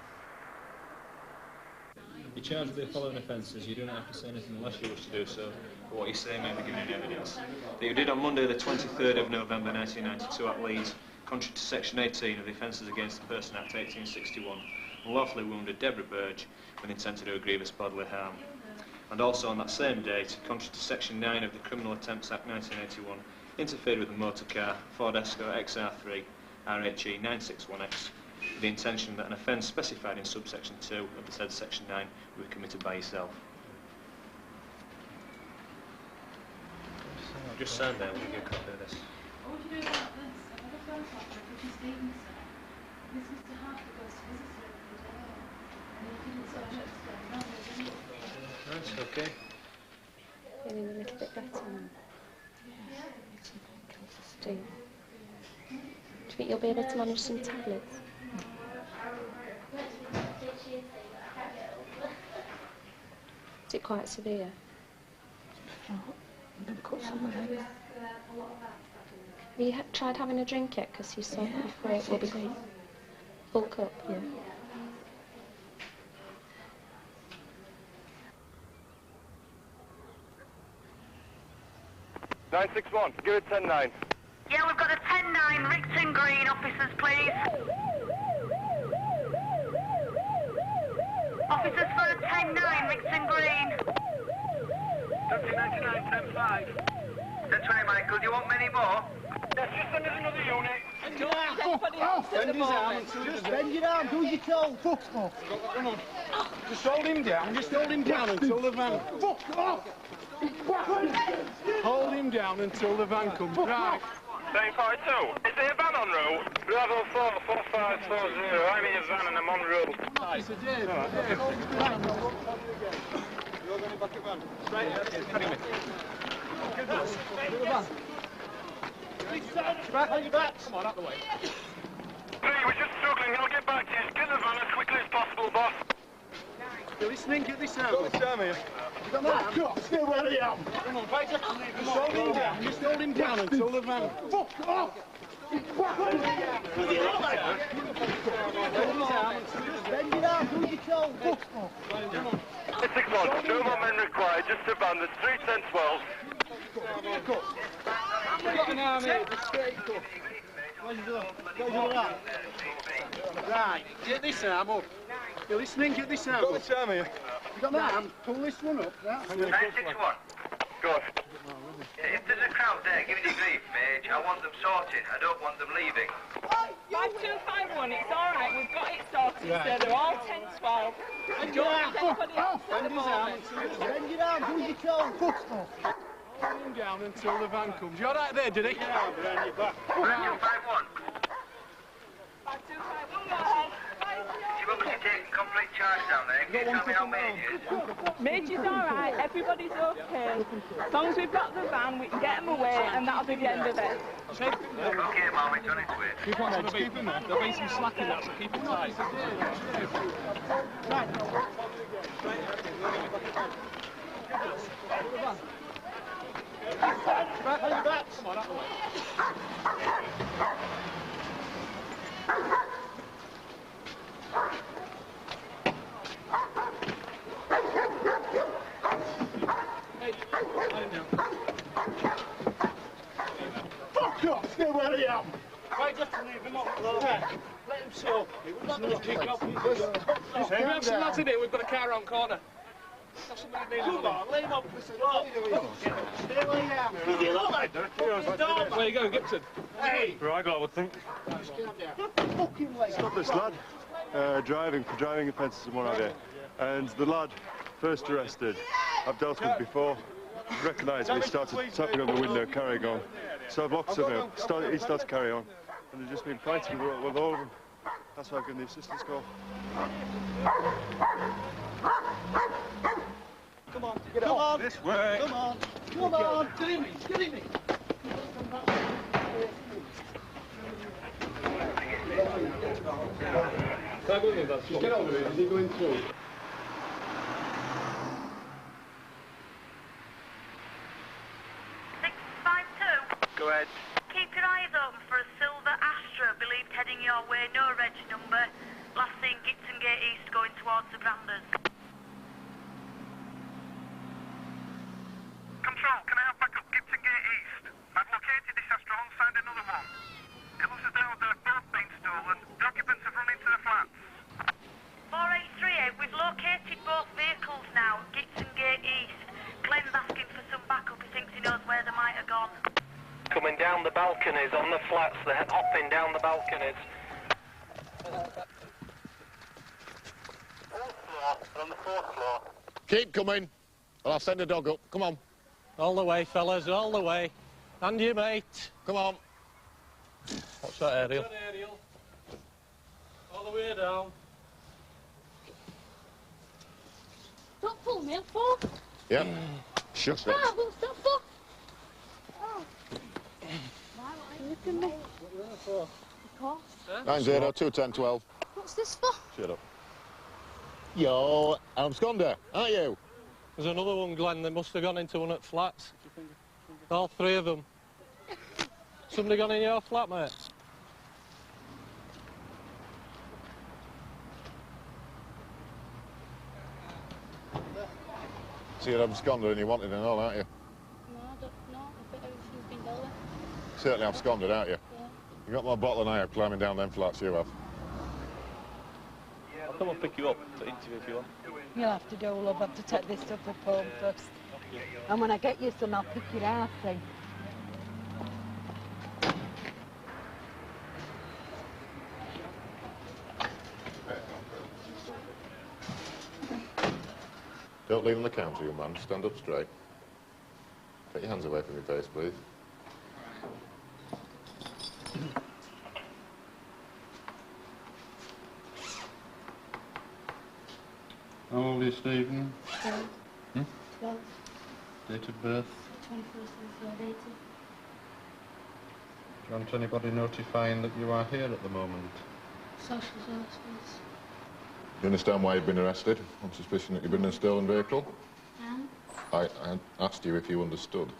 You're charged with the following offences. You do not have to say anything unless you wish to do so. But what you say may be given in evidence. That you did on Monday the 23rd of November 1992 at Leeds, contrary to Section 18 of the Offences Against the Person Act 1861, unlawfully wounded Deborah Burge with intent to do a grievous bodily harm. And also on that same date, contrary to Section 9 of the Criminal Attempts Act 1981, interfered with a motor car, Ford Escort XR3 RHE 961X, with the intention that an offence specified in subsection 2 of the said Section 9 will be committed by yourself. Just sign there, we'll give you a copy of this. What would you do about this? I've had a phone call from Richard Stevenson. This Mr. Harper goes to visit her every day. And he didn't sort of explain that, didn't he? That's okay. Feeling a little bit better now. Do you think you'll be able to manage some tablets? Is it quite severe? Have you tried having a drink yet? Because you saw before it will be full cup, yeah. (961), give it 10-9. Yeah, we've got a 10-9, Ricton Green, officers, please. Officers for a 10-9, Ricton Green. 99, 10-5. 10-20, Michael, do you want many more? Yes, just send us another unit. Bend his arm. Just bend your arm. Do your toe. Fuck off. Just hold him down, until the van... Fuck off. Hold him down until the van comes. Right. 742. Is there a van en route? Bravo 4, 4540. I'm in a van and I'm en route. It's a Dave. You're going back at van. Straight ahead. Back on your back. Come on, out the way. 3, we're just struggling. I'll get back to you. Get the van as quickly as possible, boss. You're listening? Get this out. Got this down here. You got that? Fuck off. Stay where I am. Come on, fight just leave him. Just hold him down. Just hold him down until the van... Fuck off. Bend your arm. Do your toe. Fuck off. 661, 2 more men required. Just a van. There's 3, 10, 12. I've got an arm here. Just straight up. Right, get this arm up. You're listening? Get this arm up. Got this arm here. You got that arm? Pull this one up. 961. Go on. If there's a crowd there giving you grief, Mage, I want them sorted. I don't want them leaving. 5251, it's all right. We've got it sorted, Right. so they're all 10-12. I don't want anybody else at the moment. Bend your arm. Do your toe. Fuck off. Hold him down until the van comes. You all right there, Diddy? Yeah, behind your back. 5251. 5251, go ahead. You've obviously taken complete charge down there. Can you tell me how Mage is? Mage is all right. Everybody's okay. As long as we've got the van, we can get them away, and that'll be the end of it. Okay, Mum, it's on its way. Keep on, Edge, keep him there. There'll be some slack in that, so keep it tight. Right. Back on your back. Come on, out the way. Hey, lie him down. Fuck off. Stay where I am. Right, just leave him up. Let him soak. He's not going to kick off. Grab some lads in here. We've got a car on corner. Come on, lay him up, listen. Stay where you are. Does he look like that? Where you going, Gipton? Hey! Right, I would think. Fucking leg. Stop this lad. Driving for driving offences and what have you. And the lad, first arrested, I've dealt with before. Recognised me, started tapping on the window, carrying on. So I've locked him up. He started to carry on. And they've just been fighting with all of them. That's why I've given the assistance call. Come on, get it on. This way. Come on. Come on. Get in me. Get in me. Can I go in that? Get over it. Is he going through? Go ahead. Keep your eyes open for a silver Astra believed heading your way, no reg number. Last seen Gipton Gate East going towards the Branders. Control, can I have backup Gipton Gate East? I've located this Astra alongside another one. It looks as though they've both been stolen. The occupants have run into the flats. 4838, we've located both vehicles now, Gipton Gate East. Glenn's asking for some backup, he thinks he knows where they might have gone. Coming down the balconies on the flats, they're hopping down the balconies. On the 4th floor. Keep coming. I'll send a dog up. Come on. All the way, fellas, all the way. And you, mate. Come on. What's that, Ariel? All the way down. Don't pull me, Paul. Yep. Shush it. Ah, what's that for? Oh. Why look at me? Because. 902112. What's this for? Shut up. You're absconder, aren't you? There's another one, Glenn. They must have gone into one at flats. All three of them. Somebody gone in your flat, mate? So you're absconder and you wanted and all, aren't you? No, I don't know. I think everything's been dealt with. Certainly absconded, aren't you? Yeah. You got more bottle than I have climbing down them flats you have. I'll come and pick you up to interview if you want. You'll have to do, love. I'll have to take this stuff up home first. And when I get you some, I'll pick your ass in. Don't lean on the counter, you man. Stand up straight. Take your hands away from your face, please. How old are you, Stephen? 12. Hmm? 12. Date of birth? 21st of 80. Do you want anybody notifying that you are here at the moment? Social services. Do you understand why you've been arrested? On suspicion that you've been in a stolen vehicle? And? I asked you if you understood.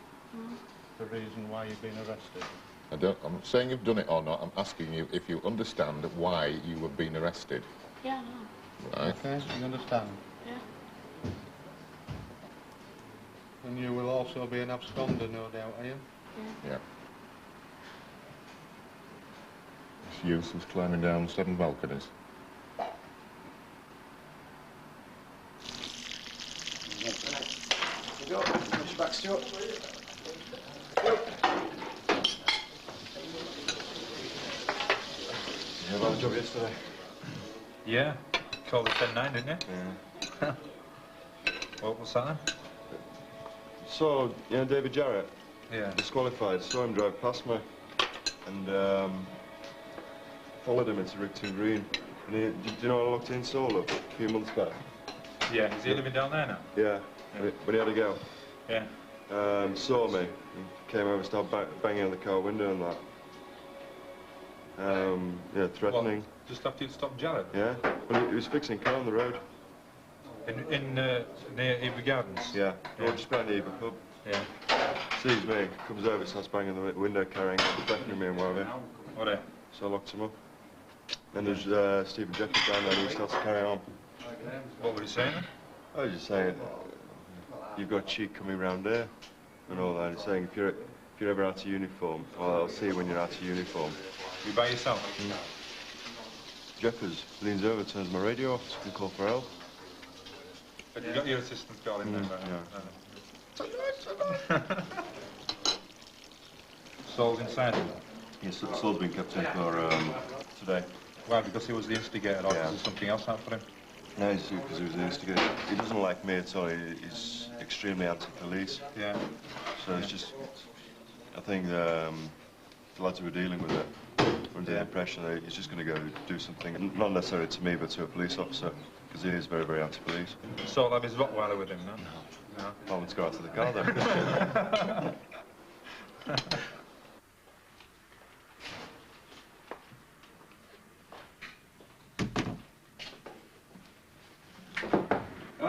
The reason why you've been arrested? I'm not saying you've done it or not. I'm asking you if you understand why you have been arrested. Yeah, no. Right. Okay, you understand? Yeah. And you will also be an absconder, no doubt, are you? Yeah. Yeah. This youth was climbing down 7 balconies. Go. Push back, Stuart. You had a job yesterday? Yeah. Called the 10-9, didn't you? Yeah. What was that? So, you know David Jarrett? Yeah. Disqualified. Saw him drive past me. And, followed him into Gipton Green. And do you know I locked in solo a few months back? Yeah. Is he living down there now? Yeah. When he had a go. Yeah. Saw me. He came over, started banging on the car window and that. Yeah, threatening. What, just after you stopped Jared? Yeah. Well, he was fixing a car on the road. In near Eva Gardens? Yeah. Or just behind the Eva pub. Yeah. Sees me, comes over, starts banging on the window, carrying on, threatening me and whatever. What? So I locked him up. Then there's Stephen Jeffers down there and he starts to carry on. What were you saying? I was just saying, you've got cheek coming round here and all that. He's saying if you're ever out of uniform, well, I'll see you when you're out of uniform. You by yourself? Jeffers leans over, turns my radio off, so I can call for help. And you got your assistant calling them. Saul's inside? Yes, Saul's been kept in for today. Why? Because he was the instigator, or is there something else out for him? No, because he was the instigator. He doesn't like me at all. He's extremely anti-police. Yeah. So it's just, I think the lads who were dealing with it were under the impression that he's just going to go do something, not necessarily to me, but to a police officer, because he is very, very anti-police. Saul had his Rottweiler with him, no? No. I want to go out to the car then. Come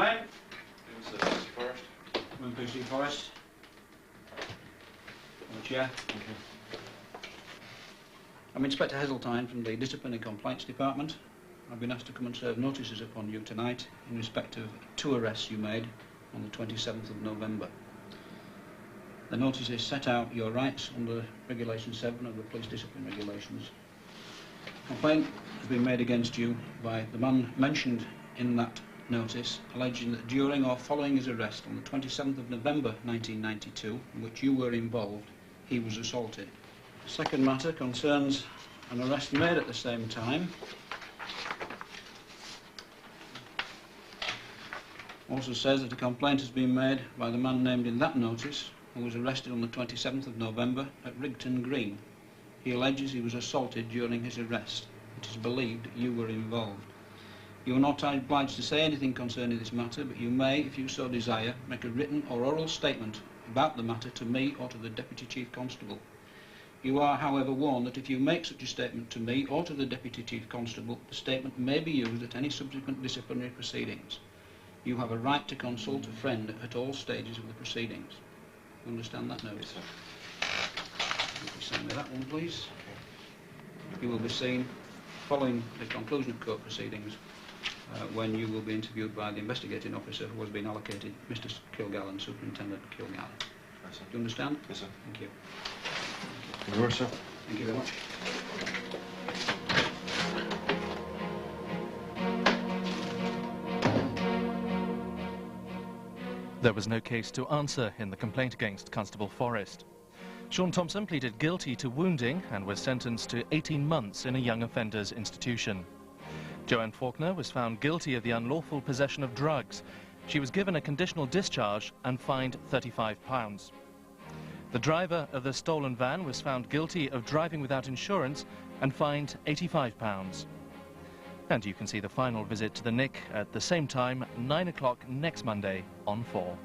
on. Room 2C Forest. On the chair. Okay. I'm Inspector Heseltine from the Disciplinary Complaints Department. I've been asked to come and serve notices upon you tonight in respect of 2 arrests you made on the 27th of November. The notices set out your rights under Regulation 7 of the Police Discipline Regulations. A complaint has been made against you by the man mentioned in that notice, alleging that during or following his arrest on the 27th of November 1992, in which you were involved, he was assaulted. The second matter concerns an arrest made at the same time. Also says that a complaint has been made by the man named in that notice, who was arrested on the 27th of November at Gipton Green. He alleges he was assaulted during his arrest. It is believed that you were involved. You are not obliged to say anything concerning this matter, but you may, if you so desire, make a written or oral statement about the matter to me or to the Deputy Chief Constable. You are, however, warned that if you make such a statement to me or to the Deputy Chief Constable, the statement may be used at any subsequent disciplinary proceedings. You have a right to consult a friend at all stages of the proceedings. You understand that notice? Will you send me that one, please? You will be seen following the conclusion of court proceedings when you will be interviewed by the investigating officer who has been allocated, Mr. Kilgallen, Superintendent Kilgallen. Yes, sir. Do you understand? Yes, sir. Thank you. Thank you, sir. Thank you very much. There was no case to answer in the complaint against Constable Forrest. Sean Thompson pleaded guilty to wounding and was sentenced to 18 months in a young offenders institution. Joanne Faulkner was found guilty of the unlawful possession of drugs. She was given a conditional discharge and fined £35. The driver of the stolen van was found guilty of driving without insurance and fined £85. And you can see the final visit to the Nick at the same time, 9 o'clock next Monday on 4.